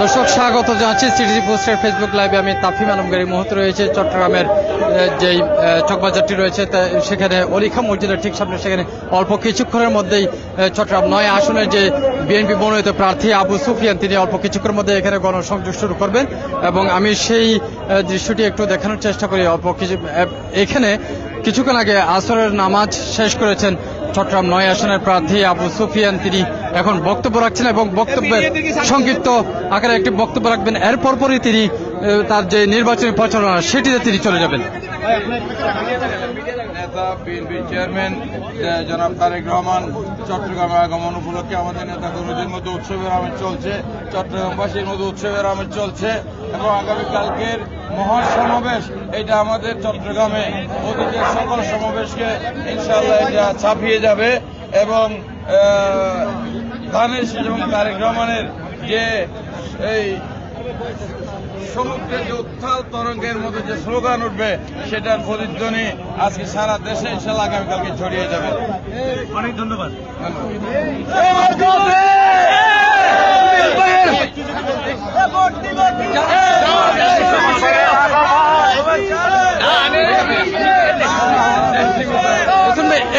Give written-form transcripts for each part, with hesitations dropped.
দর্শক স্বাগত জানাচ্ছি সিটিজি পোস্টের ফেসবুক লাইভে। আমি তাফিম আলমগীর। মুহূর্তে রয়েছে চট্টগ্রামের যেই চকবাজারটি রয়েছে সেখানে অলিখা মসজিদের ঠিক সামনে। সেখানে অল্প কিছুক্ষণের মধ্যেই চট্টগ্রাম ৯ আসনের যে বিএনপি মনোনীত প্রার্থী আবু সুফিয়ান তিনি অল্প কিছুক্ষণের মধ্যে এখানে গণসংযোগ শুরু করবেন এবং আমি সেই দৃশ্যটি একটু দেখানোর চেষ্টা করি। অল্প কিছু এখানে কিছুক্ষণ আগে আসরের নামাজ শেষ করেছেন চট্টগ্রাম ৯ আসনের প্রার্থী আবু সুফিয়ান। তিনি এখন বক্তব্য রাখছেন এবং বক্তব্যের সংক্ষিপ্ত আকারে একটি বক্তব্য রাখবেন। এর পরপরই তিনি তার যে নির্বাচনী প্রচারণা সেটিতে তিনি চলে যাবেন। নেতা বিএনপি চেয়ারম্যান জনাব তারেক রহমান চট্টগ্রামে আগমন উপলক্ষে আমাদের নেতা কর্মীদের মধ্যে উৎসবের আমেজ চলছে, চট্টগ্রামবাসীর মধ্যে উৎসবের আমেজ চলছে এবং আগামীকালকের মহাসমাবেশ এটা আমাদের চট্টগ্রামে অতীতের সকল সমাবেশকে ইনশাআল্লাহ এটা ছাপিয়ে যাবে এবং ধানের শীষ এবং তারেক রহমানের যে এই সমুদ্রের যে উত্থাল তরঙ্গের মধ্যে যে স্লোগান উঠবে সেটার প্রতিধ্বনি আজকে সারা দেশে ইনশাআল্লাহ আগামীকালকে ছড়িয়ে যাবে। অনেক ধন্যবাদ।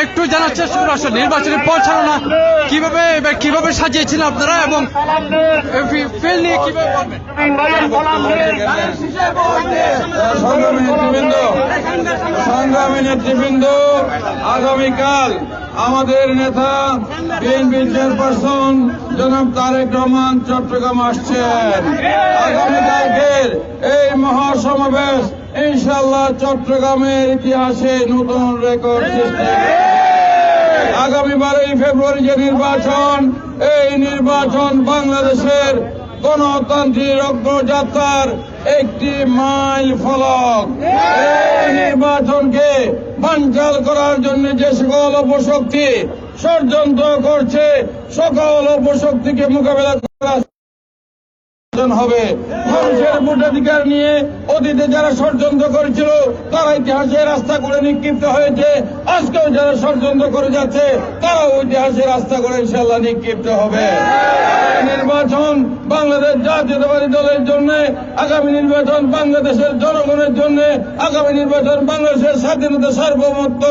একটু জানার চেষ্টা করুন আসলে নির্বাচনী প্রচারণা কিভাবে সাজিয়েছিলেন আপনারা এবং ফেল নিয়ে কিভাবে বলবেন? সংগ্রামী নেতৃবৃন্দ, আগামীকাল আমাদের নেতা বিএনপি চেয়ারপারসন জনাব তারেক রহমান চট্টগ্রাম আসছেন। আগামীকালকের এই মহাসমাবেশ ইনশাআল্লাহ চট্টগ্রামের ইতিহাসে নতুন রেকর্ড সৃষ্টি। আগামী 12 ফেব্রুয়ারি যে নির্বাচন, এই নির্বাচন বাংলাদেশের গণতান্ত্রিক অগ্রযাত্রার একটি মাইল ফলক। এই নির্বাচনকে বানচাল করার জন্য যে সকল অপশক্তি ষড়যন্ত্র করছে, সকল অপশক্তিকে মোকাবেলা করা হবে। মানুষের ভোটাধিকার নিয়ে অতীতে যারা ষড়যন্ত্র করেছিল তারা ইতিহাসে রাস্তা করে নিক্ষিপ্ত হয়েছে। আজকেও যারা ষড়যন্ত্র করে যাচ্ছে তারাও ইতিহাসে রাস্তা করে ইনশাআল্লাহ নিক্ষিপ্ত হবে। নির্বাচন বাংলাদেশ জাতীয়তাবাদী দলের জন্য, আগামী নির্বাচন বাংলাদেশের জনগণের জন্য, আগামী নির্বাচন বাংলাদেশের স্বাধীনতা সার্বভৌমত্ব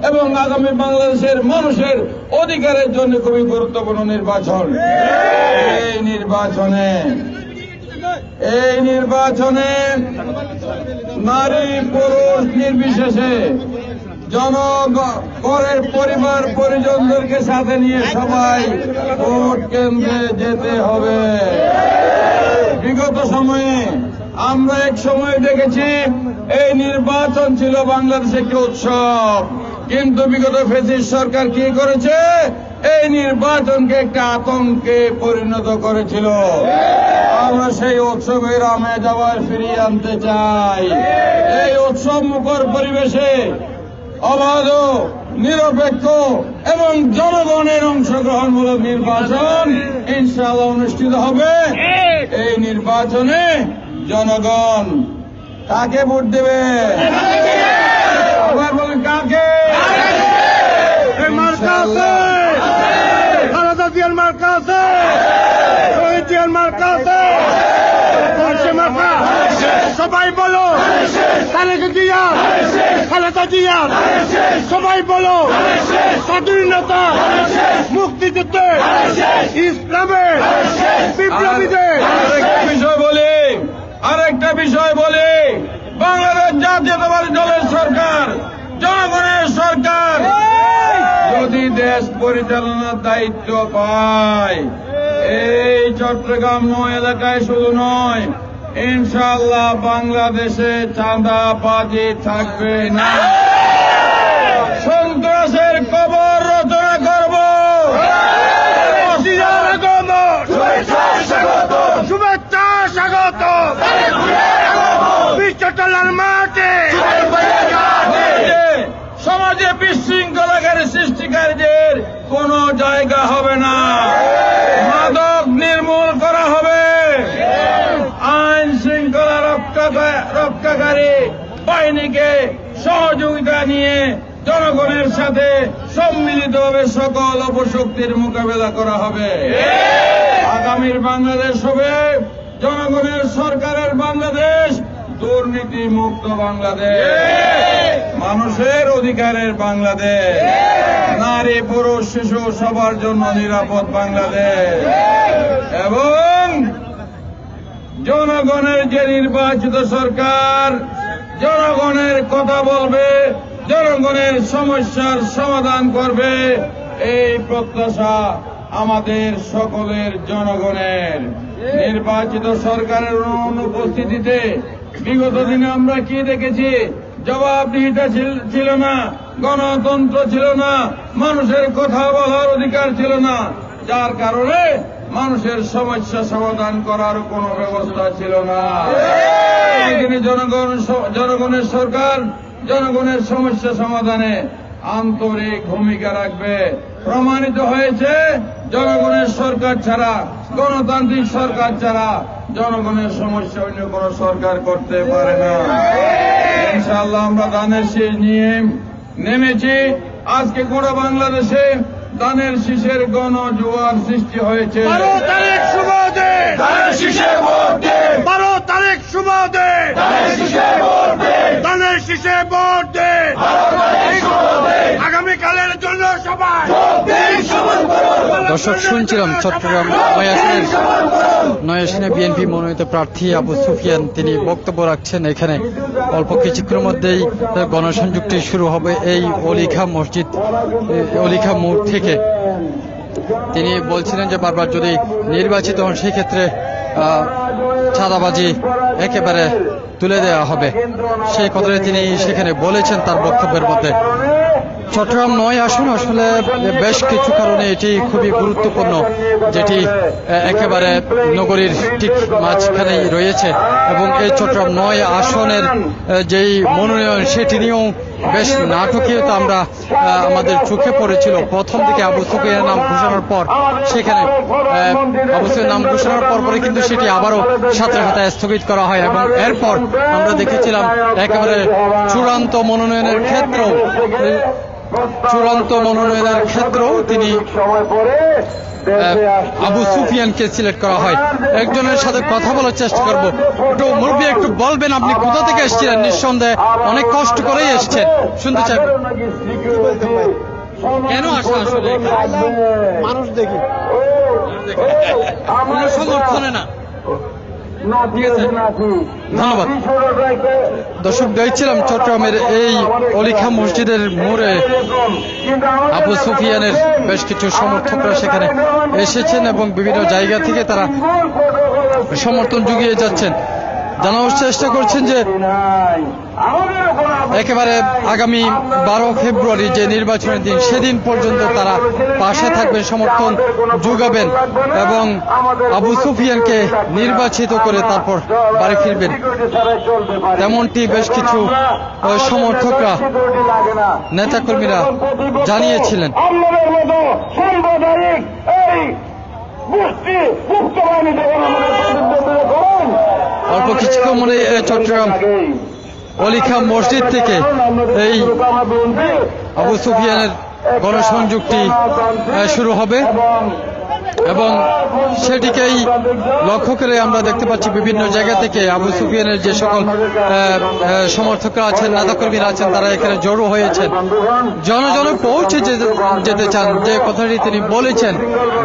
এবং আগামী বাংলাদেশের মানুষের অধিকারের জন্য খুবই গুরুত্বপূর্ণ নির্বাচন। এই নির্বাচনে নারী পুরুষ নির্বিশেষে জনগণের পরিবার পরিজনদেরকে সাথে নিয়ে সবাই ভোট কেন্দ্রে যেতে হবে। বিগত সময়ে আমরা এক সময় দেখেছি এই নির্বাচন ছিল বাংলাদেশে একটি উৎসব, কিন্তু বিগত ফ্যাসিস্ট সরকার কি করেছে, এই নির্বাচনকে একটা আতঙ্কে পরিণত করেছিল। আমরা সেই উৎসবের আমেজ আবার ফিরিয়ে আনতে চাই। এই উৎসব মুখর পরিবেশে অবাধ, নিরপেক্ষ এবং জনগণের অংশগ্রহণমূলক নির্বাচন ইনশাআল্লাহ অনুষ্ঠিত হবে। এই নির্বাচনে জনগণ কাকে ভোট দেবে? আবার বলেন কাকে? মার্কা আছে, খালেদা জিয়ার মার্কা আছে, শহীদ জিয়ার মার্কা আছে, সবাই বলো তারেক জিয়া, খালেদা জিয়া, সবাই বলো স্বাধীনতা, মুক্তিযুদ্ধে, ইসলামের বিপ্লবীদের। আরেকটা বিষয় বলি, বাংলাদেশ জাতীয়তাবাদী দলের সরকার, জনগণের সরকার যদি দেশ পরিচালনার দায়িত্ব পায়, এই চট্টগ্রাম ৯ এলাকায় শুধু নয়, ইনশাআল্লাহ বাংলাদেশে চাঁদাবাজি থাকবে না। সন্ত্রাসের কবর রচনা করব। শুভেচ্ছা স্বাগত বিশ্বটলার মাঠে। সমাজে বিশৃঙ্খলাকারী সৃষ্টিকারীদের কোন জায়গা হবে না। মাদক নির্মূল করা হবে। আইন শৃঙ্খলা রক্ষাকারী বাহিনীকে সহযোগিতা নিয়ে জনগণের সাথে সম্মিলিতভাবে সকল অপশক্তির মোকাবেলা করা হবে। আগামীর বাংলাদেশ হবে দুর্নীতি মুক্ত বাংলাদেশ, মানুষের অধিকারের বাংলাদেশ, নারী পুরুষ শিশু সবার জন্য নিরাপদ বাংলাদেশ এবং জনগণের যে নির্বাচিত সরকার জনগণের কথা বলবে, জনগণের সমস্যার সমাধান করবে, এই প্রত্যাশা আমাদের সকলের জনগণের। নির্বাচিত সরকারের অনুপস্থিতিতে বিগত দিনে আমরা কি দেখেছি? জবাবদিহিতা ছিল না, গণতন্ত্র ছিল না, মানুষের কথা বলার অধিকার ছিল না, যার কারণে মানুষের সমস্যা সমাধান করার কোন ব্যবস্থা ছিল না। এখানে জনগণের সরকার জনগণের সমস্যা সমাধানে আন্তরিক ভূমিকা রাখবে। প্রমাণিত হয়েছে জনগণের সরকার ছাড়া, গণতান্ত্রিক সরকার ছাড়া জনগণের সমস্যা অন্য কোন সরকার করতে পারে না। ইনশাআল্লাহ আমরা ধানের শীষ নিয়ে নেমেছি। আজকে গোটা বাংলাদেশে ধানের শীষের গণজোয়ার সৃষ্টি হয়েছে। 12 তারিখ শুভ দিন, ধানের শীষে ভোট দিন। 12 তারিখ শুভ দিন, ধানের শীষে ভোট দিন। ধানের শীষে ভোট দিন, 12 তারিখ শুভ দিন। আগামীকালের জন্য সবাই দর্শক, শুনছিলাম চট্টগ্রাম নয় আসনে বিএনপি মনোনীত প্রার্থী আবু সুফিয়ান তিনি বক্তব্য রাখছেন। এখানে অল্প কিছুক্ষণের মধ্যেই গণসংযোগটি শুরু হবে এই অলিখা মোড় থেকে। তিনি বলছিলেন যে বারবার যদি নির্বাচিত হন সেই ক্ষেত্রে চাঁদাবাজি একেবারে তুলে দেওয়া হবে, সেই কথাটি তিনি সেখানে বলেছেন তার বক্তব্যের মধ্যে। চট্টগ্রাম 9 আসন আসলে বেশ কিছু কারণে এটি খুবই গুরুত্বপূর্ণ, যেটি একেবারে নগরীর ঠিক মাঝখানেই রয়েছে এবং এই চট্টগ্রাম 9 আসনের যেই মনোনয়ন সেটি নিয়েও বেশ নাটকীয়তা আমরা আমাদের চোখে পড়েছিল। প্রথম দিকে আবু সুফিয়ানের নাম ঘোষণার পর সেখানে আবু সুফিয়ানের নাম ঘোষণার পরে কিন্তু সেটি আবারও সাথে সাথে স্থগিত করা হয় এবং এরপর আমরা দেখেছিলাম একেবারে চূড়ান্ত মনোনয়নের ক্ষেত্রেও তিনি আবু সুফিয়ানকে সিলেক্ট করা হয়। একজনের সাথে কথা বলার চেষ্টা করব। একটু মুরব্বী, একটু বলবেন আপনি কোথা থেকে এসেছিলেন? নিঃসন্দেহে অনেক কষ্ট করেই এসেছেন, শুনতে চাই। কেন আসা? আসলে মানুষ দেখি কোনো সমর্থনে না। ধন্যবাদ। দর্শক, দেখছিলাম চট্টগ্রামের এই অলিখা মসজিদের মোড়ে আবু সুফিয়ানের বেশ কিছু সমর্থকরা সেখানে এসেছেন এবং বিভিন্ন জায়গা থেকে তারা সমর্থন জুগিয়ে যাচ্ছেন। জানানোর চেষ্টা করছেন যে একেবারে আগামী 12 ফেব্রুয়ারি যে নির্বাচনের দিন, সেদিন পর্যন্ত তারা পাশে থাকবেন, সমর্থন যোগাবেন এবং আবু সুফিয়ানকে নির্বাচিত করে তারপর বাড়ি ফিরবেন, তেমনটি বেশ কিছু সমর্থকরা, নেতাকর্মীরা জানিয়েছিলেন। অল্প কিছুক্ষণ মনে চট্টগ্রাম অলিখা মসজিদ থেকে এই আবু সুফিয়ানের গণসংযোগটি শুরু হবে এবং সেটিকেই লক্ষ্য করে আমরা দেখতে পাচ্ছি বিভিন্ন জায়গা থেকে আবু সুফিয়ানের যে সকল সমর্থকরা আছেন, নেতাকর্মীরা আছেন, তারা এখানে জড়ো হয়েছেন। জনজনে পৌঁছে যেতে চান, যে কথাটি তিনি বলেছেন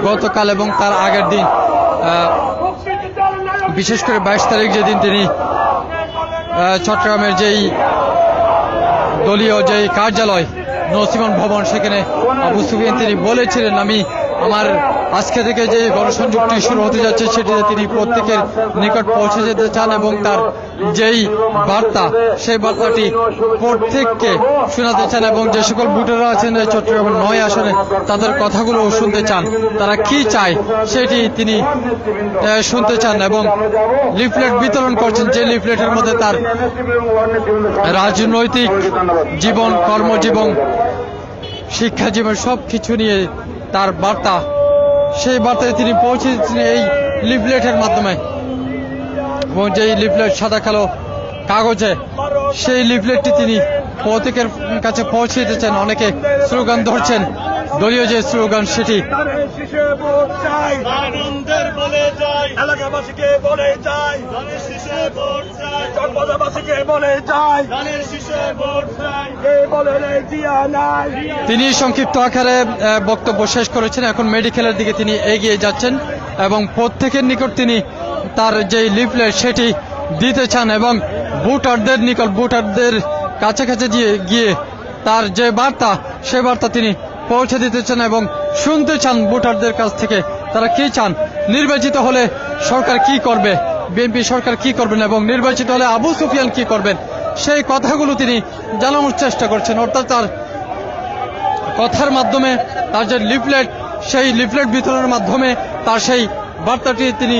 গতকাল এবং তার আগের দিন, বিশেষ করে 22 তারিখ যেদিন তিনি চট্টগ্রামের যেই দলীয় যেই কার্যালয় নসিমন ভবন, সেখানে আবু সুফিয়ান তিনি বলেছিলেন আমি আমার আজকে থেকে যে গণসংযোগটি শুরু হতে যাচ্ছে সেটিতে তিনি প্রত্যেকের নিকট পৌঁছে যেতে চান এবং তার যেই বার্তা সেই বার্তাটি প্রত্যেককে শোনাতে চান এবং যে সকল ভোটাররা আছেন চট্টগ্রাম 9 আসনে তাদের কথাগুলো শুনতে চান, তারা কি চায় সেটি তিনি শুনতে চান এবং লিফলেট বিতরণ করছেন, যে লিফলেটের মধ্যে তার রাজনৈতিক জীবন, কর্মজীবন, শিক্ষা জীবন সবকিছু নিয়ে তার বার্তা, সেই বার্তায় তিনি পৌঁছে দিচ্ছেন এই লিফলেটের মাধ্যমে। এবং যেই লিফলেট সাদা কালো কাগজে, সেই লিফলেটটি তিনি প্রত্যেকের কাছে পৌঁছে দিচ্ছেন। অনেকে স্লোগান ধরছেন, দলীয় যে স্লোগান সেটি এলাকাবাসীকে বলে যাই, চকবাজারবাসীকে বলে যায় ধানের শীষে ভোট চাই, কে বলে রে জিয়া নাই। তিনি সংক্ষিপ্ত আকারে বক্তব্য শেষ করেছেন। এখন মেডিকেলের দিকে তিনি এগিয়ে যাচ্ছেন এবং প্রত্যেকের নিকট তিনি তার যে লিফলেট সেটি দিতে চান এবং ভোটারদের নিকট, ভোটারদের কাছাকাছি গিয়ে তার যে বার্তা, সে বার্তা তিনি পৌঁছে দিতে চান এবং শুনতে চান ভোটারদের কাছ থেকে তারা কি চান, নির্বাচিত হলে সরকার কি করবে, বিএনপি সরকার কি করবেন এবং নির্বাচিত হলে আবু সুফিয়ান কি করবেন, সেই কথাগুলো তিনি জানানোর চেষ্টা করছেন। অর্থাৎ তার কথার মাধ্যমে, তার যে লিফলেট, সেই লিফলেট বিতরণের মাধ্যমে তার সেই বার্তাটি তিনি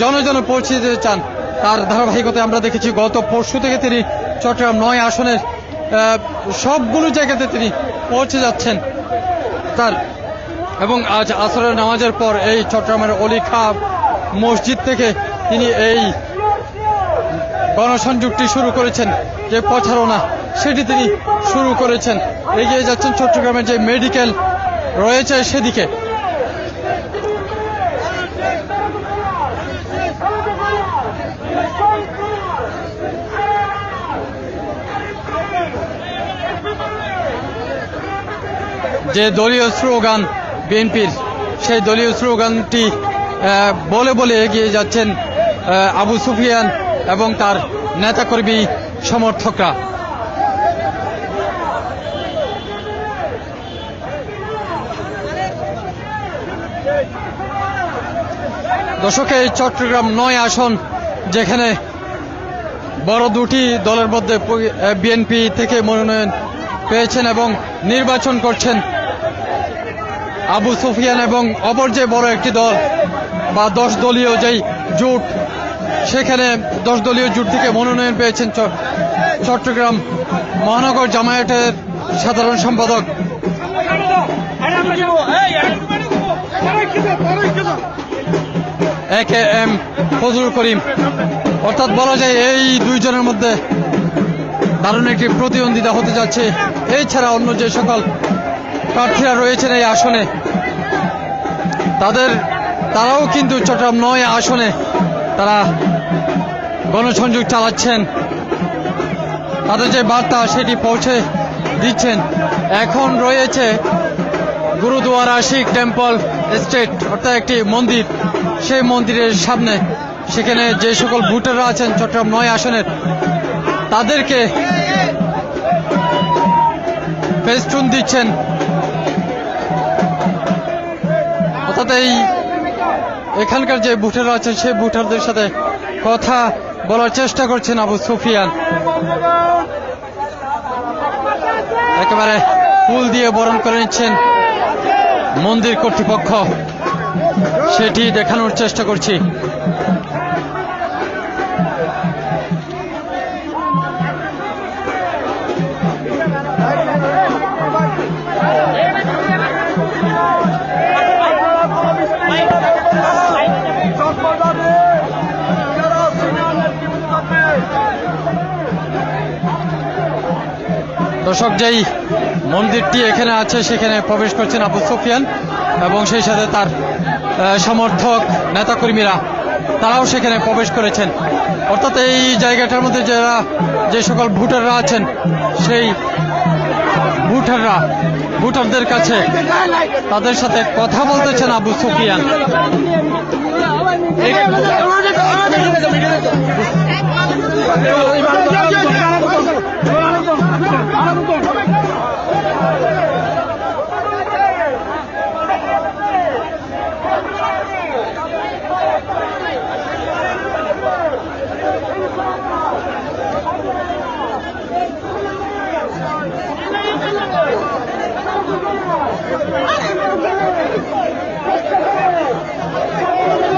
জনজনে পৌঁছে দিতে চান। তার ধারাবাহিকতায় আমরা দেখেছি গত পরশু থেকে তিনি চট্টগ্রাম 9 আসনের সবগুলো জায়গাতে তিনি পৌঁছে যাচ্ছেন তার, এবং আজ আসরের নামাজের পর এই চট্টগ্রামের অলিখা মসজিদ থেকে তিনি এই গণসংযোগটি শুরু করেছেন, যে প্রচারণা সেটি তিনি শুরু করেছেন। এগিয়ে যাচ্ছেন চট্টগ্রামের যে মেডিকেল রয়েছে সেদিকে। যে দলীয় স্লোগান বিএনপির, সেই দলীয় স্লোগানটি বলে বলে এগিয়ে যাচ্ছেন আবু সুফিয়ান এবং তার নেতাকর্মী সমর্থকরা। দর্শক, এই চট্টগ্রাম 9 আসন, যেখানে বড় দুটি দলের মধ্যে বিএনপি থেকে মনোনয়ন পেয়েছেন এবং নির্বাচন করছেন আবু সুফিয়ান, এবং অপর যে বড় একটি দল বা 10 দলীয় যেই জোট, সেখানে 10 দলীয় জোট থেকে মনোনয়ন পেয়েছেন চট্টগ্রাম মহানগর জামায়াতের সাধারণ সম্পাদক AKM ফজলুল করিম। অর্থাৎ বলা যায় এই দুইজনের মধ্যে দারুণ একটি প্রতিদ্বন্দ্বিতা হতে যাচ্ছে। এছাড়া অন্য যে সকল প্রার্থীরা রয়েছেন এই আসনে, তারাও কিন্তু চট্টগ্রাম 9 আসনে তারা গণসংযোগ চালাচ্ছেন, তাদের যে বার্তা সেটি পৌঁছে দিচ্ছেন। এখন রয়েছে গুরুদুয়ারা শিখ টেম্পল এস্টেট, অর্থাৎ একটি মন্দির, সেই মন্দিরের সামনে সেখানে যে সকল ভোটাররা আছেন চট্টগ্রাম 9 আসনের, তাদেরকে ফেস্টুন দিচ্ছেন। অর্থাৎ এখানকার যে ভোটাররা আছেন সেই ভোটারদের সাথে কথা বলার চেষ্টা করছেন আবু সুফিয়ান। একেবারে ফুল দিয়ে বরণ করে নিচ্ছেন মন্দির কর্তৃপক্ষ, সেটি দেখানোর চেষ্টা করছি। দর্শক, যেই মন্দিরটি এখানে আছে সেখানে প্রবেশ করছেন আবু সুফিয়ান এবং সেই সাথে তার সমর্থক নেতাকর্মীরা, তারাও সেখানে প্রবেশ করেছেন। অর্থাৎ এই জায়গাটার মধ্যে যে সকল ভোটাররা আছেন, সেই ভোটারদের কাছে তাদের সাথে কথা বলতেছেন আবু সুফিয়ান।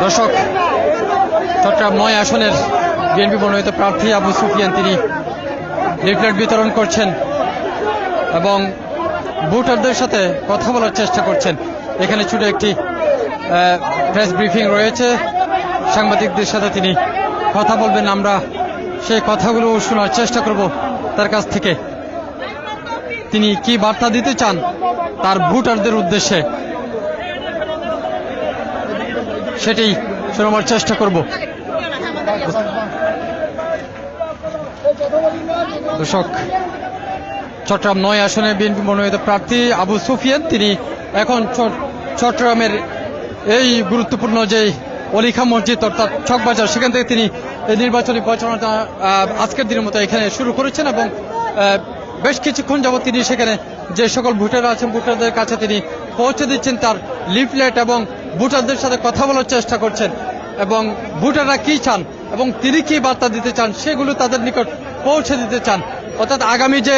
দর্শক, চট্টগ্রাম 9 আসনের বিএনপি মনোনীত প্রার্থী আবু সুফিয়ান তিনি লিফলেট বিতরণ করছেন এবং ভোটারদের সাথে কথা বলার চেষ্টা করছেন। এখানে ছোট একটি প্রেস ব্রিফিং রয়েছে, সাংবাদিকদের সাথে তিনি কথা বলবেন। আমরা সেই কথাগুলো শোনার চেষ্টা করব তার কাছ থেকে, তিনি কি বার্তা দিতে চান তার ভোটারদের উদ্দেশ্যে, সেটাই শোনাবার চেষ্টা করব। দর্শক, চট্টগ্রাম ৯ আসনে বিএনপি মনোনীত প্রার্থী আবু সুফিয়ান তিনি এখন চট্টগ্রামের এই গুরুত্বপূর্ণ যে অলিখা মসজিদ অর্থাৎ চকবাজার সেখান থেকে তিনি এই নির্বাচনী প্রচারণা আজকের দিনের মতো এখানে শুরু করেছেন এবং বেশ কিছুক্ষণ যাবত তিনি সেখানে যে সকল ভোটাররা আছেন ভোটারদের কাছে তিনি পৌঁছে দিচ্ছেন তার লিফলেট এবং ভোটারদের সাথে কথা বলার চেষ্টা করছেন এবং ভোটাররা কি চান এবং তিনি কি বার্তা দিতে চান সেগুলো তাদের নিকট পৌঁছে দিতে চান। অর্থাৎ আগামী যে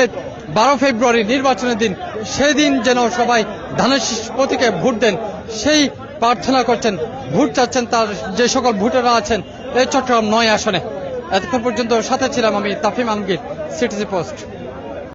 12 ফেব্রুয়ারি নির্বাচনের দিন সেদিন যেন সবাই ধানের শীষ প্রতীকে ভোট দেন সেই প্রার্থনা করছেন, ভোট চাচ্ছেন তার যে সকল ভোটাররা আছেন এই চট্টগ্রাম ৯ আসনে। এতক্ষণ পর্যন্ত সাথে ছিলাম আমি তাফিম আলমগীর, সিটিজি পোস্ট।